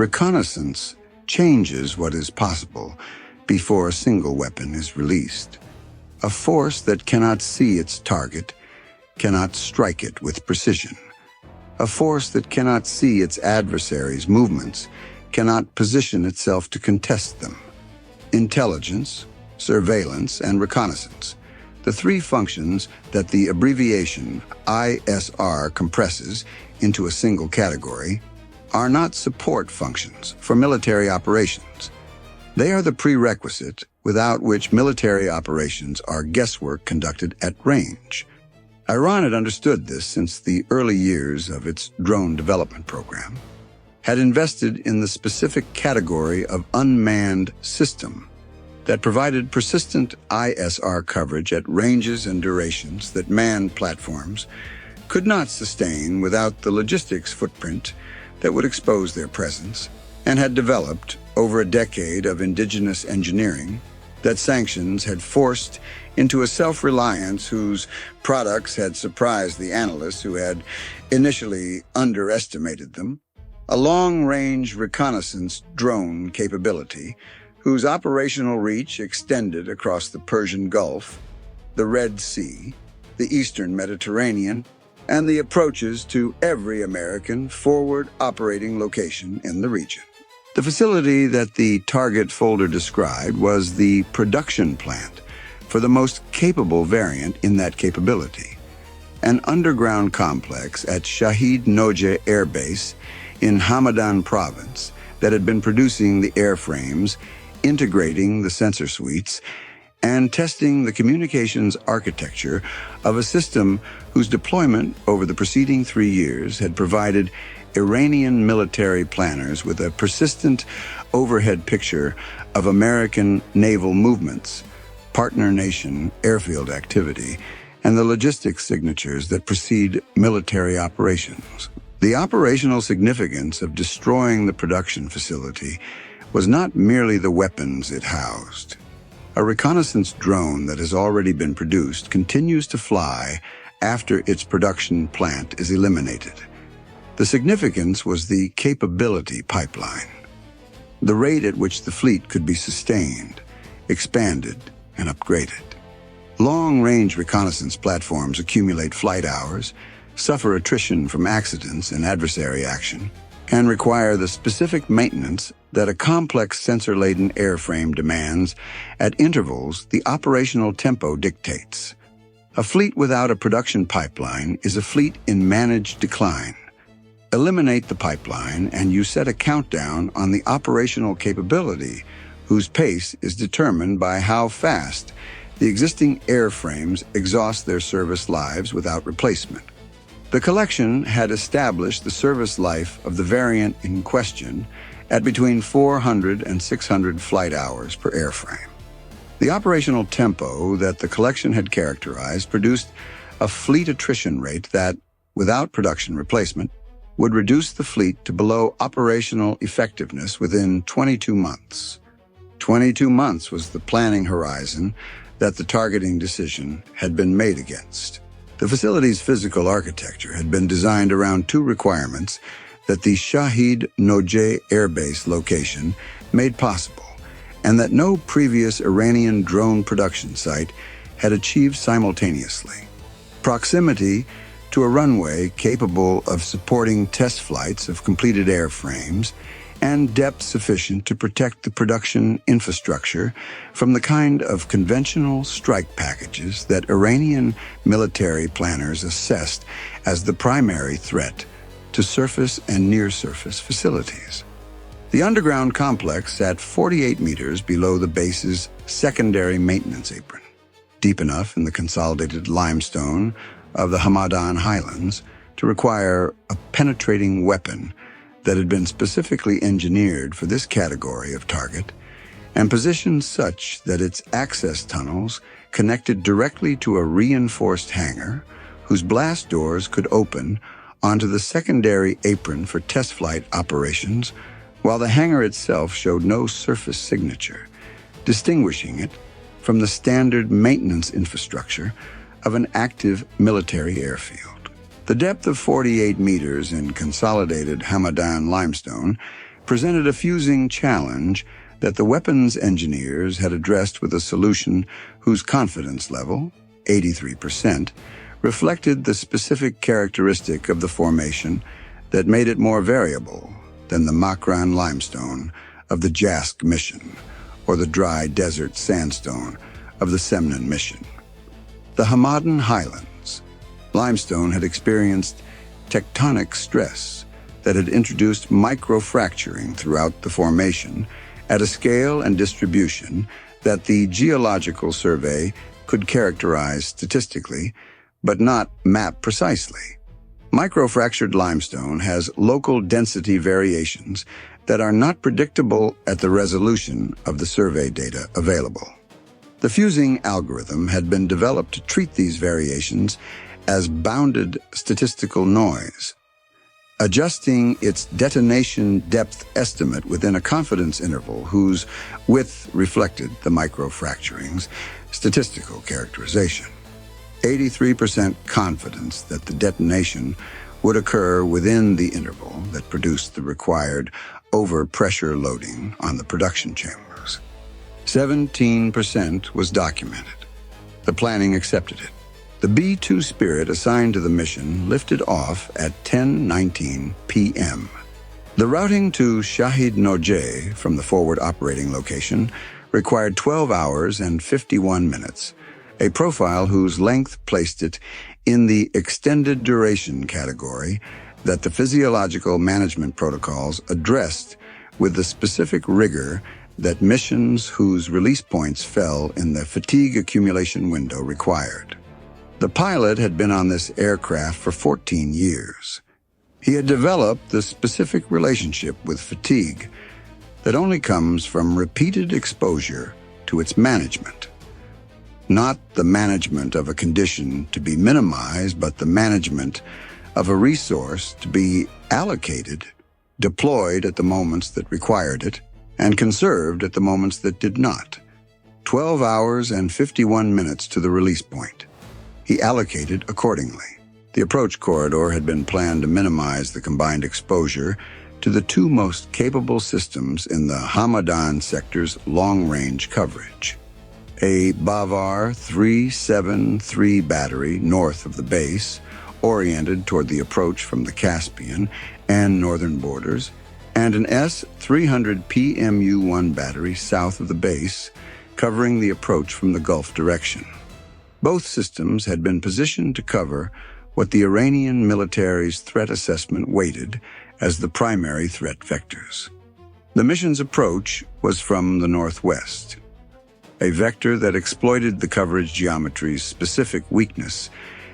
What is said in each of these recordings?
Reconnaissance changes what is possible before a single weapon is released. A force that cannot see its target cannot strike it with precision. A force that cannot see its adversary's movements cannot position itself to contest them. Intelligence, surveillance, and reconnaissance, the three functions that the abbreviation ISR compresses into a single category, are not support functions for military operations. They are the prerequisite without which military operations are guesswork conducted at range. Iran had understood this since the early years of its drone development program, had invested in the specific category of unmanned system that provided persistent ISR coverage at ranges and durations that manned platforms could not sustain without the logistics footprint that would expose their presence, and had developed over a decade of indigenous engineering that sanctions had forced into a self-reliance whose products had surprised the analysts who had initially underestimated them, a long-range reconnaissance drone capability whose operational reach extended across the Persian Gulf, the Red Sea, the Eastern Mediterranean, and the approaches to every American forward operating location in the region. The facility that the target folder described was the production plant for the most capable variant in that capability, an underground complex at Shahid Nojeh Air Base in Hamadan province that had been producing the airframes, integrating the sensor suites, and testing the communications architecture of a system whose deployment over the preceding 3 years had provided Iranian military planners with a persistent overhead picture of American naval movements, partner nation airfield activity, and the logistics signatures that precede military operations. The operational significance of destroying the production facility was not merely the weapons it housed. A reconnaissance drone that has already been produced continues to fly after its production plant is eliminated. The significance was the capability pipeline, the rate at which the fleet could be sustained, expanded, and upgraded. Long-range reconnaissance platforms accumulate flight hours, suffer attrition from accidents and adversary action, and require the specific maintenance that a complex sensor-laden airframe demands at intervals the operational tempo dictates. A fleet without a production pipeline is a fleet in managed decline. Eliminate the pipeline and you set a countdown on the operational capability whose pace is determined by how fast the existing airframes exhaust their service lives without replacement. The collection had established the service life of the variant in question at between 400 and 600 flight hours per airframe. The operational tempo that the collection had characterized produced a fleet attrition rate that, without production replacement, would reduce the fleet to below operational effectiveness within 22 months. 22 months was the planning horizon that the targeting decision had been made against. The facility's physical architecture had been designed around two requirements that the Shahid Nojeh Air Base location made possible, and that no previous Iranian drone production site had achieved simultaneously: proximity to a runway capable of supporting test flights of completed airframes, and depth sufficient to protect the production infrastructure from the kind of conventional strike packages that Iranian military planners assessed as the primary threat to surface and near-surface facilities. The underground complex sat 48 meters below the base's secondary maintenance apron, deep enough in the consolidated limestone of the Hamadan highlands to require a penetrating weapon that had been specifically engineered for this category of target and positioned such that its access tunnels connected directly to a reinforced hangar whose blast doors could open onto the secondary apron for test flight operations, while the hangar itself showed no surface signature, distinguishing it from the standard maintenance infrastructure of an active military airfield. The depth of 48 meters in consolidated Hamadan limestone presented a fusing challenge that the weapons engineers had addressed with a solution whose confidence level, 83%, reflected the specific characteristic of the formation that made it more variable than the Makran limestone of the Jask mission or the dry desert sandstone of the Semnan mission. The Hamadan highlands, limestone had experienced tectonic stress that had introduced microfracturing throughout the formation at a scale and distribution that the geological survey could characterize statistically, but not map precisely. Microfractured limestone has local density variations that are not predictable at the resolution of the survey data available. The fusing algorithm had been developed to treat these variations as bounded statistical noise, adjusting its detonation depth estimate within a confidence interval whose width reflected the microfracturing's statistical characterization. 83% confidence that the detonation would occur within the interval that produced the required overpressure loading on the production chambers. 17% was documented. The planning accepted it. The B-2 Spirit assigned to the mission lifted off at 10:19 p.m. The routing to Shahid Nojeh from the forward operating location required 12 hours and 51 minutes, a profile whose length placed it in the extended duration category that the physiological management protocols addressed with the specific rigor that missions whose release points fell in the fatigue accumulation window required. The pilot had been on this aircraft for 14 years. He had developed the specific relationship with fatigue that only comes from repeated exposure to its management. Not the management of a condition to be minimized, but the management of a resource to be allocated, deployed at the moments that required it, and conserved at the moments that did not. 12 hours and 51 minutes to the release point. He allocated accordingly. The approach corridor had been planned to minimize the combined exposure to the two most capable systems in the Hamadan sector's long-range coverage. A Bavar-373 battery north of the base, oriented toward the approach from the Caspian and northern borders, and an S-300PMU-1 battery south of the base, covering the approach from the Gulf direction. Both systems had been positioned to cover what the Iranian military's threat assessment weighted as the primary threat vectors. The mission's approach was from the northwest, a vector that exploited the coverage geometry's specific weakness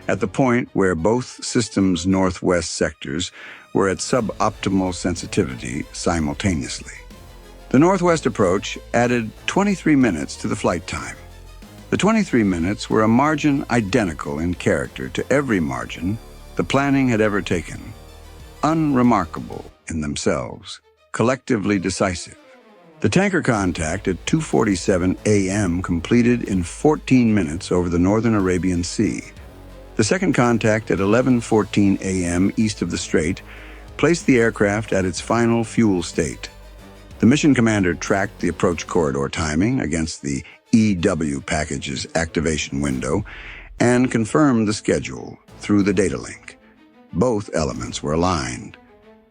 at the point where both systems' northwest sectors were at suboptimal sensitivity simultaneously. The northwest approach added 23 minutes to the flight time. The 23 minutes were a margin identical in character to every margin the planning had ever taken, unremarkable in themselves, collectively decisive. The tanker contact at 2:47 a.m. completed in 14 minutes over the northern Arabian Sea. The second contact at 11:14 a.m. east of the Strait placed the aircraft at its final fuel state. The mission commander tracked the approach corridor timing against the EW package's activation window and confirmed the schedule through the data link. Both elements were aligned.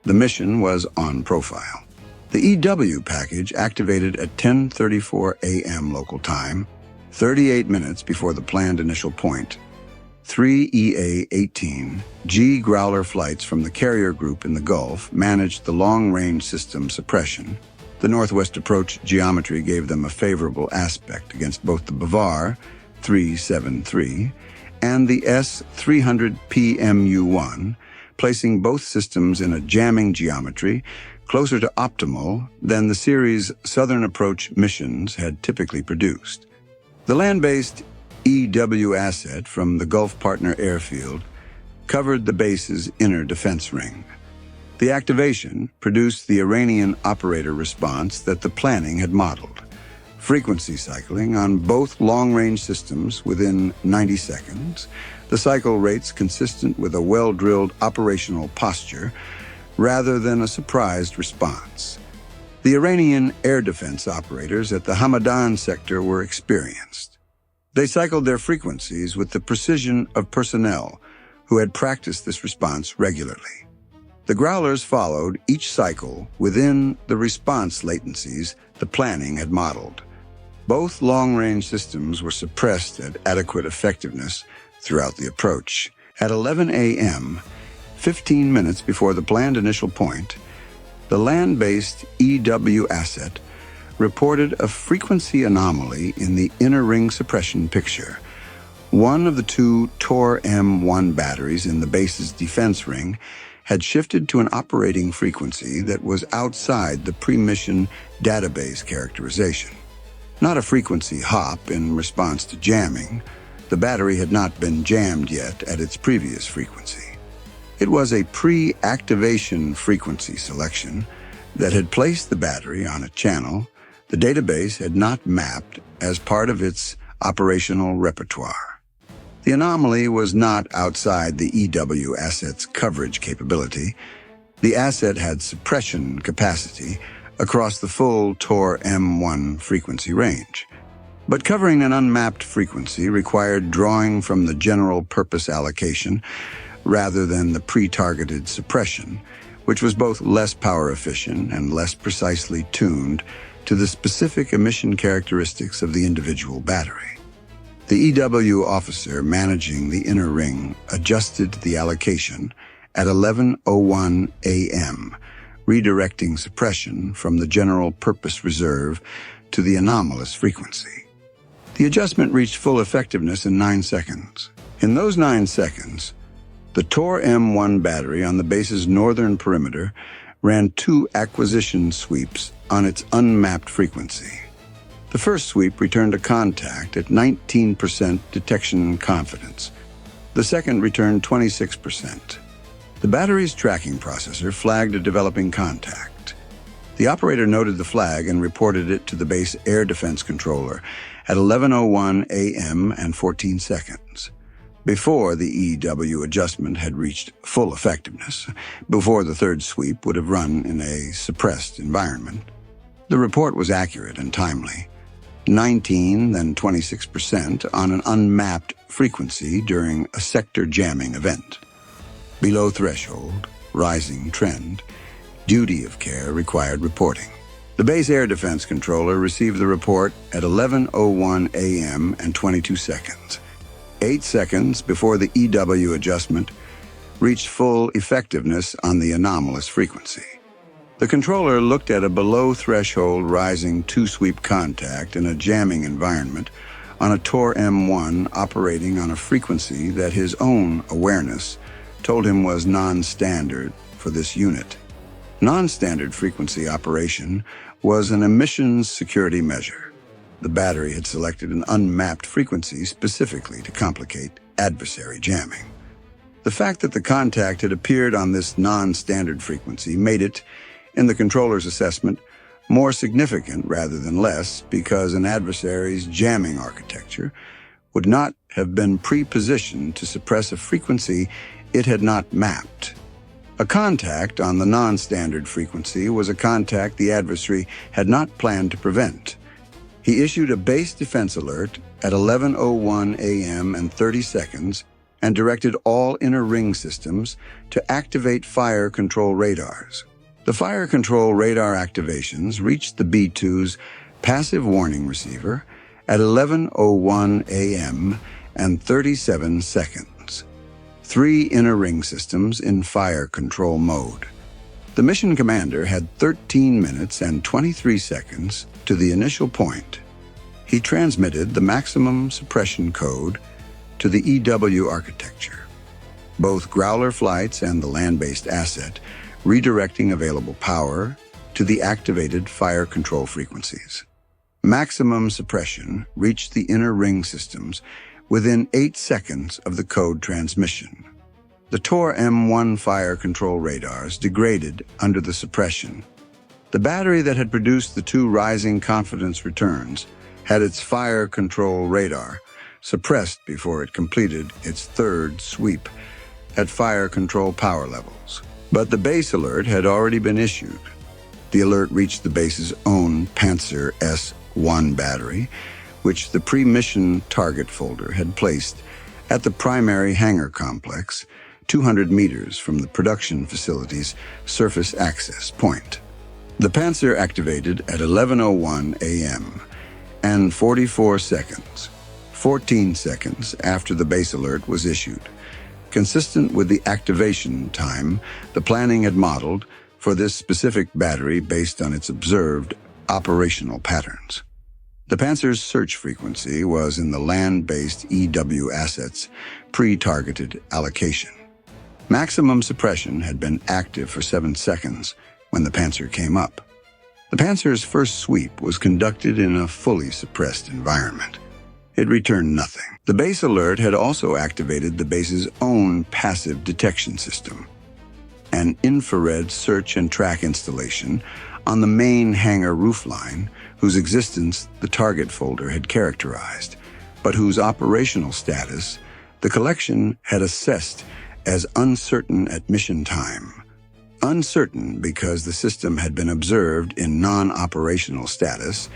The mission was on profile. The EW package activated at 10:34 a.m. local time, 38 minutes before the planned initial point. 3 EA-18 G Growler flights from the carrier group in the Gulf managed the long-range system suppression. The northwest approach geometry gave them a favorable aspect against both the Bavar-373 and the S-300PMU-1, placing both systems in a jamming geometry closer to optimal than the series' southern approach missions had typically produced. The land-based EW asset from the Gulf Partner Airfield covered the base's inner defense ring. The activation produced the Iranian operator response that the planning had modeled. Frequency cycling on both long-range systems within 90 seconds, the cycle rates consistent with a well-drilled operational posture rather than a surprised response. The Iranian air defense operators at the Hamadan sector were experienced. They cycled their frequencies with the precision of personnel who had practiced this response regularly. The Growlers followed each cycle within the response latencies the planning had modeled. Both long-range systems were suppressed at adequate effectiveness throughout the approach. At 11 a.m., 15 minutes before the planned initial point, the land-based EW asset reported a frequency anomaly in the inner ring suppression picture. One of the two Tor M1 batteries in the base's defense ring had shifted to an operating frequency that was outside the pre-mission database characterization. Not a frequency hop in response to jamming. The battery had not been jammed yet at its previous frequency. It was a pre-activation frequency selection that had placed the battery on a channel the database had not mapped as part of its operational repertoire. The anomaly was not outside the EW asset's coverage capability. The asset had suppression capacity across the full Tor M1 frequency range. But covering an unmapped frequency required drawing from the general purpose allocation rather than the pre-targeted suppression, which was both less power efficient and less precisely tuned to the specific emission characteristics of the individual battery. The EW officer managing the inner ring adjusted the allocation at 11:01 a.m., redirecting suppression from the general purpose reserve to the anomalous frequency. The adjustment reached full effectiveness in 9 seconds. In those 9 seconds, the Tor M1 battery on the base's northern perimeter ran 2 acquisition sweeps on its unmapped frequency. The first sweep returned a contact at 19% detection confidence. The second returned 26%. The battery's tracking processor flagged a developing contact. The operator noted the flag and reported it to the base air defense controller at 11:01 a.m. and 14 seconds. Before the EW adjustment had reached full effectiveness, before the third sweep would have run in a suppressed environment. The report was accurate and timely. 19, then 26% on an unmapped frequency during a sector jamming event. Below threshold, rising trend, duty of care required reporting. The base air defense controller received the report at 11:01 a.m. and 22 seconds. 8 seconds before the EW adjustment reached full effectiveness on the anomalous frequency. The controller looked at a below-threshold rising 2-sweep contact in a jamming environment on a Tor M1 operating on a frequency that his own awareness told him was non-standard for this unit. Non-standard frequency operation was an emissions security measure. The battery had selected an unmapped frequency specifically to complicate adversary jamming. The fact that the contact had appeared on this non-standard frequency made it, in the controller's assessment, more significant rather than less because an adversary's jamming architecture would not have been pre-positioned to suppress a frequency it had not mapped. A contact on the non-standard frequency was a contact the adversary had not planned to prevent. He issued a base defense alert at 11:01 a.m. and 30 seconds and directed all inner ring systems to activate fire control radars. The fire control radar activations reached the B-2's passive warning receiver at 11:01 a.m. and 37 seconds. 3 inner ring systems in fire control mode. The mission commander had 13 minutes and 23 seconds to the initial point. He transmitted the maximum suppression code to the EW architecture, both Growler flights and the land-based asset, redirecting available power to the activated fire control frequencies. Maximum suppression reached the inner ring systems within 8 seconds of the code transmission. The Tor M1 fire control radars degraded under the suppression. The battery that had produced the 2 rising confidence returns had its fire control radar suppressed before it completed its 3rd sweep at fire control power levels. But the base alert had already been issued. The alert reached the base's own Panzer S-1 battery, which the pre-mission target folder had placed at the primary hangar complex, 200 meters from the production facility's surface access point. The Panzer activated at 11:01 a.m. and 14 seconds after the base alert was issued. Consistent with the activation time the planning had modeled for this specific battery based on its observed operational patterns. The Panzer's search frequency was in the land-based EW assets pre-targeted allocation. Maximum suppression had been active for 7 seconds when the Panzer came up. The Panzer's first sweep was conducted in a fully suppressed environment. It returned nothing. The base alert had also activated the base's own passive detection system, an infrared search and track installation on the main hangar roofline, whose existence the target folder had characterized, but whose operational status the collection had assessed as uncertain at mission time. Uncertain because the system had been observed in non-operational status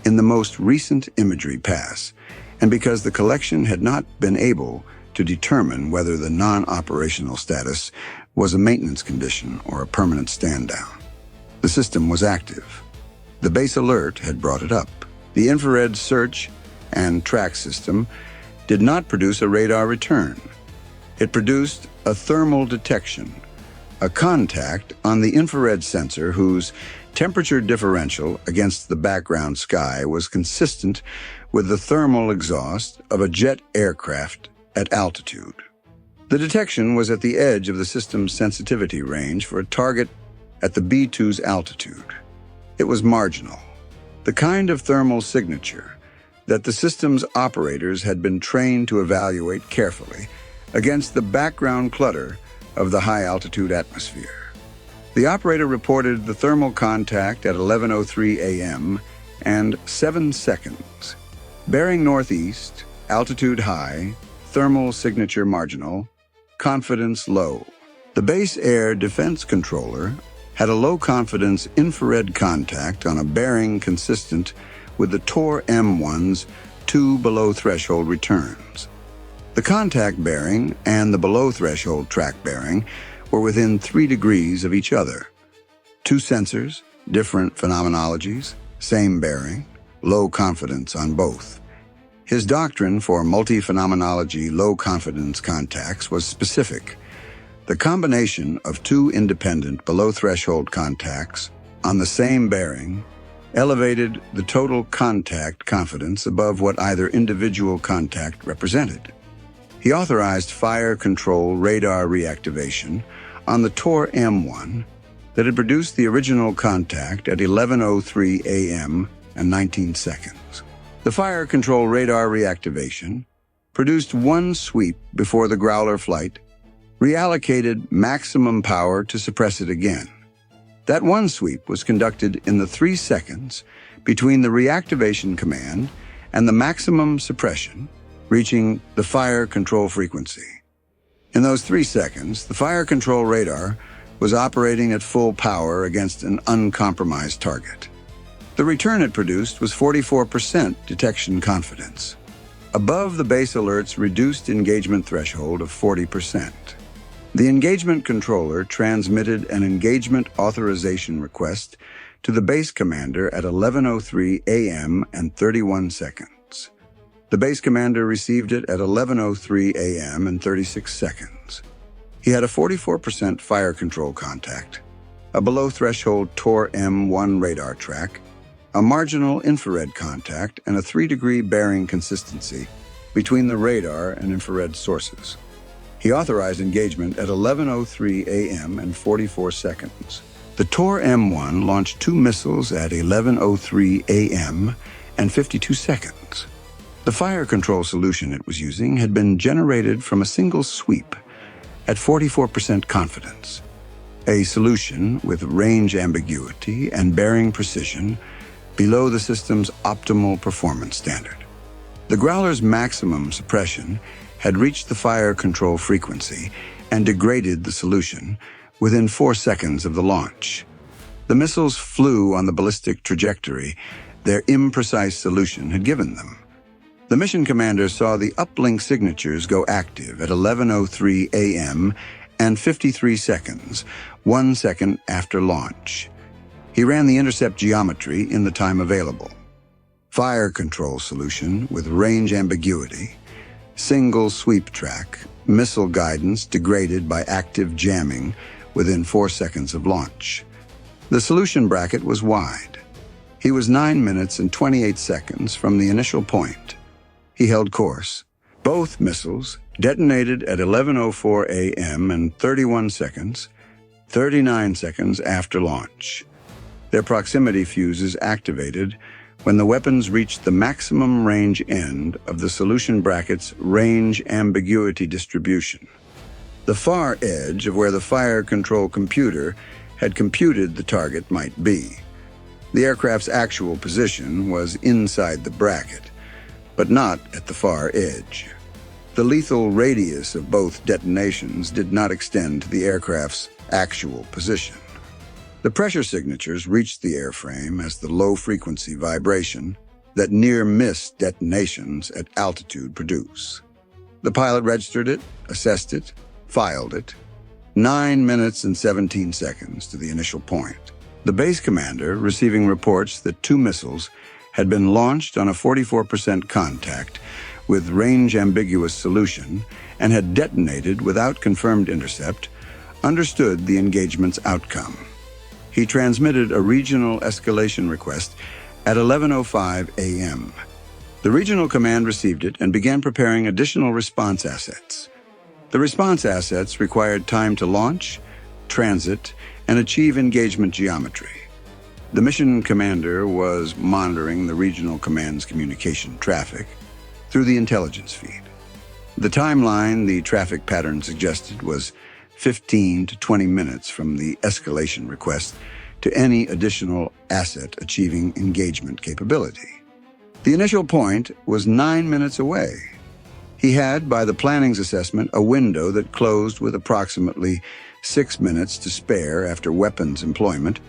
in the most recent imagery pass, and because the collection had not been able to determine whether the non-operational status was a maintenance condition or a permanent stand-down. The system was active. The base alert had brought it up. The infrared search and track system did not produce a radar return. It produced a thermal detection, a contact on the infrared sensor whose temperature differential against the background sky was consistent with the thermal exhaust of a jet aircraft at altitude. The detection was at the edge of the system's sensitivity range for a target at the B-2's altitude. It was marginal, the kind of thermal signature that the system's operators had been trained to evaluate carefully against the background clutter of the high-altitude atmosphere. The operator reported the thermal contact at 11:03 a.m. and 7 seconds. Bearing northeast, altitude high, thermal signature marginal, confidence low. The base air defense controller had a low-confidence infrared contact on a bearing consistent with the TOR M1's 2 below-threshold returns. The contact bearing and the below-threshold track bearing were within 3 degrees of each other. 2 sensors, different phenomenologies, same bearing, low confidence on both. His doctrine for multi-phenomenology low-confidence contacts was specific. The combination of 2 independent below-threshold contacts on the same bearing elevated the total contact confidence above what either individual contact represented. He authorized fire control radar reactivation on the TOR M1 that had produced the original contact at 11:03 a.m. and 19 seconds. The fire control radar reactivation produced 1 sweep before the Growler flight, reallocated maximum power to suppress it again. That 1 sweep was conducted in the 3 seconds between the reactivation command and the maximum suppression, reaching the fire control frequency. In those 3 seconds, the fire control radar was operating at full power against an uncompromised target. The return it produced was 44% detection confidence, above the base alert's reduced engagement threshold of 40%. The engagement controller transmitted an engagement authorization request to the base commander at 11:03 a.m. and 31 seconds. The base commander received it at 11:03 a.m. and 36 seconds. He had a 44% fire control contact, a below-threshold TOR M1 radar track, a marginal infrared contact, and a 3-degree bearing consistency between the radar and infrared sources. He authorized engagement at 11:03 a.m. and 44 seconds. The TOR M1 launched 2 missiles at 11:03 a.m. and 52 seconds. The fire control solution it was using had been generated from a single sweep at 44% confidence, a solution with range ambiguity and bearing precision below the system's optimal performance standard. The Growler's maximum suppression had reached the fire control frequency and degraded the solution within 4 seconds of the launch. The missiles flew on the ballistic trajectory their imprecise solution had given them. The mission commander saw the uplink signatures go active at 11:03 a.m. and 53 seconds, 1 second after launch. He ran the intercept geometry in the time available. Fire control solution with range ambiguity, single sweep track, missile guidance degraded by active jamming within 4 seconds of launch. The solution bracket was wide. He was 9 minutes and 28 seconds from the initial point. He held course. Both missiles detonated at 11:04 a.m. and 31 seconds, 39 seconds after launch. Their proximity fuses activated when the weapons reached the maximum range end of the solution bracket's range ambiguity distribution, the far edge of where the fire control computer had computed the target might be. The aircraft's actual position was inside the bracket, but not at the far edge. The lethal radius of both detonations did not extend to the aircraft's actual position. The pressure signatures reached the airframe as the low-frequency vibration that near-miss detonations at altitude produce. The pilot registered it, assessed it, filed it. 9 minutes and 17 seconds to the initial point. The base commander, receiving reports that 2 missiles had been launched on a 44% contact with range-ambiguous solution and had detonated without confirmed intercept, understood the engagement's outcome. He transmitted a regional escalation request at 11:05 a.m. The regional command received it and began preparing additional response assets. The response assets required time to launch, transit, and achieve engagement geometry. The mission commander was monitoring the regional command's communication traffic through the intelligence feed. The timeline the traffic pattern suggested was 15 to 20 minutes from the escalation request to any additional asset achieving engagement capability. The initial point was 9 minutes away. He had, by the planning's assessment, a window that closed with approximately 6 minutes to spare after weapons employment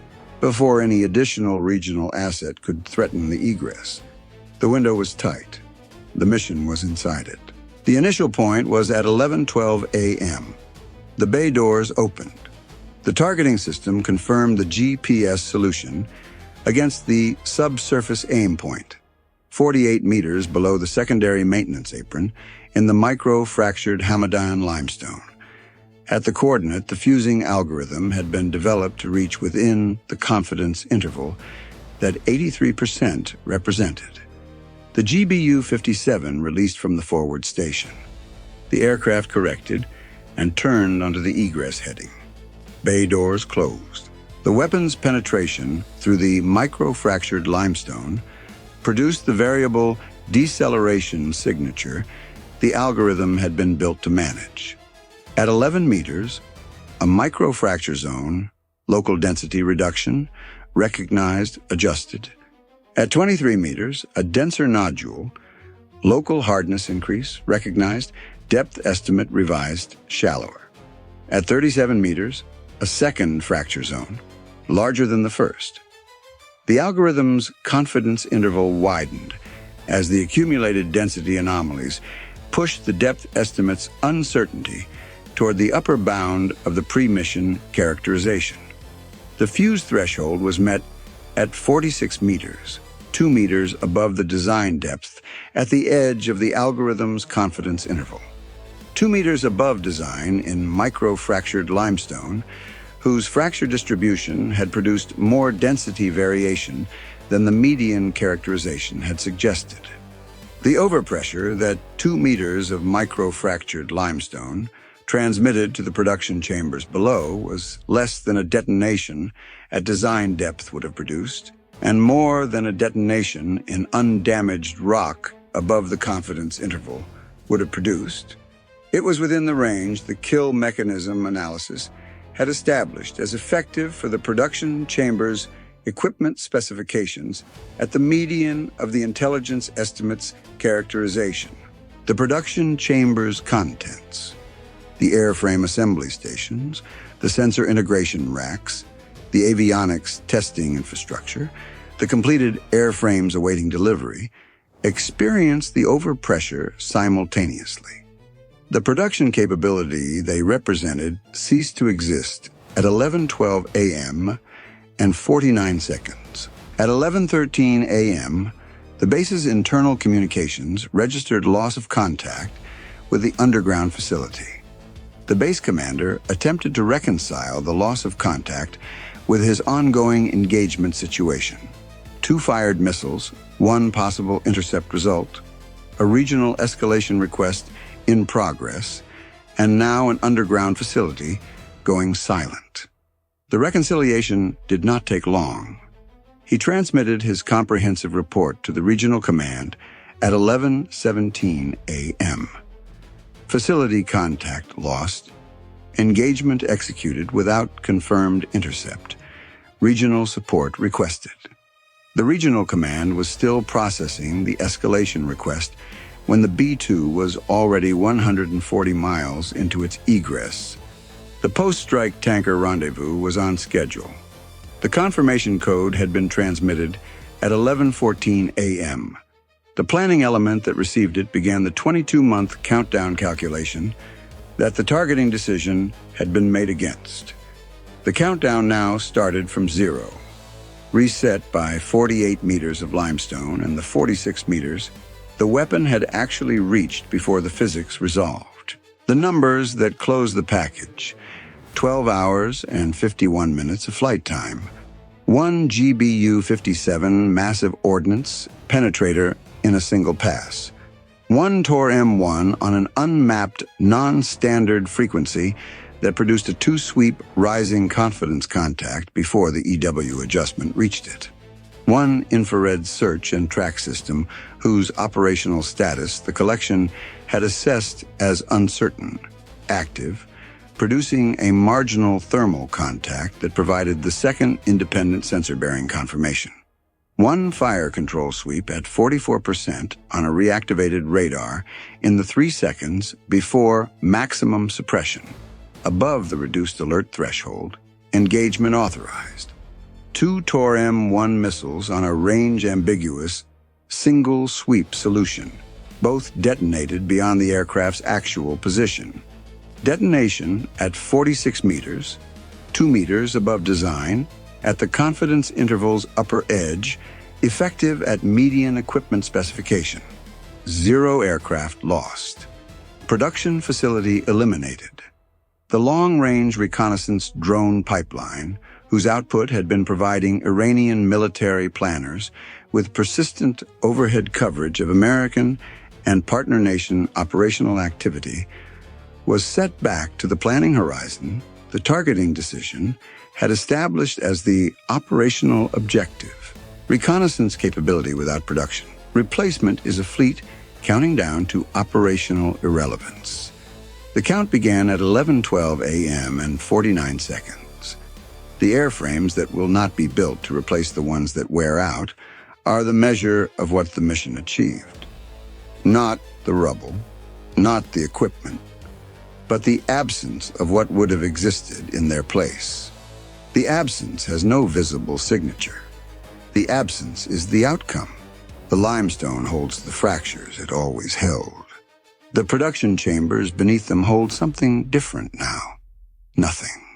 before any additional regional asset could threaten the egress. The window was tight. The mission was inside it. The initial point was at 11:12 a.m. The bay doors opened. The targeting system confirmed the GPS solution against the subsurface aim point, 48 meters below the secondary maintenance apron in the micro-fractured Hamadan limestone. At the coordinate, the fusing algorithm had been developed to reach within the confidence interval that 83% represented. The GBU-57 released from the forward station. The aircraft corrected and turned onto the egress heading. Bay doors closed. The weapon's penetration through the micro-fractured limestone produced the variable deceleration signature the algorithm had been built to manage. At 11 meters, a micro-fracture zone, local density reduction, recognized, adjusted. At 23 meters, a denser nodule, local hardness increase, recognized, depth estimate revised, shallower. At 37 meters, a second fracture zone, larger than the first. The algorithm's confidence interval widened as the accumulated density anomalies pushed the depth estimate's uncertainty toward the upper bound of the pre-mission characterization. The fuse threshold was met at 46 meters, 2 meters above the design depth at the edge of the algorithm's confidence interval. 2 meters above design in micro-fractured limestone, whose fracture distribution had produced more density variation than the median characterization had suggested. The overpressure that 2 meters of micro-fractured limestone transmitted to the production chambers below was less than a detonation at design depth would have produced, and more than a detonation in undamaged rock above the confidence interval would have produced. It was within the range the kill mechanism analysis had established as effective for the production chamber's equipment specifications at the median of the intelligence estimates characterization. The production chamber's contents, the airframe assembly stations, the sensor integration racks, the avionics testing infrastructure, the completed airframes awaiting delivery, experienced the overpressure simultaneously. The production capability they represented ceased to exist at 11:12 a.m. and 49 seconds. At 11:13 a.m., the base's internal communications registered loss of contact with the underground facility. The base commander attempted to reconcile the loss of contact with his ongoing engagement situation. 2 fired missiles, 1 possible intercept result, a regional escalation request in progress, and now an underground facility going silent. The reconciliation did not take long. He transmitted his comprehensive report to the regional command at 11:17 a.m. Facility contact lost. Engagement executed without confirmed intercept. Regional support requested. The regional command was still processing the escalation request when the B-2 was already 140 miles into its egress. The post-strike tanker rendezvous was on schedule. The confirmation code had been transmitted at 11:14 a.m. The planning element that received it began the 22-month countdown calculation that the targeting decision had been made against. The countdown now started from 0, reset by 48 meters of limestone and the 46 meters the weapon had actually reached before the physics resolved. The numbers that closed the package: 12 hours and 51 minutes of flight time, 1 GBU-57 massive ordnance penetrator in a single pass, 1 Tor M1 on an unmapped, non-standard frequency that produced a 2-sweep rising confidence contact before the EW adjustment reached it, 1 infrared search and track system whose operational status the collection had assessed as uncertain, active, producing a marginal thermal contact that provided the second independent sensor-bearing confirmation, 1 fire control sweep at 44% on a reactivated radar in the 3 seconds before maximum suppression, above the reduced alert threshold, engagement authorized, 2 Tor M1 missiles on a range-ambiguous single sweep solution, both detonated beyond the aircraft's actual position. Detonation at 46 meters, 2 meters above design, at the confidence interval's upper edge, effective at median equipment specification. 0 aircraft lost. Production facility eliminated. The long-range reconnaissance drone pipeline, whose output had been providing Iranian military planners with persistent overhead coverage of American and partner nation operational activity, was set back to the planning horizon the targeting decision had established as the operational objective. Reconnaissance capability without production. Replacement is a fleet counting down to operational irrelevance. The count began at 11:12 a.m. and 49 seconds. The airframes that will not be built to replace the ones that wear out are the measure of what the mission achieved. Not the rubble, not the equipment, but the absence of what would have existed in their place. The absence has no visible signature. The absence is the outcome. The limestone holds the fractures it always held. The production chambers beneath them hold something different now. Nothing.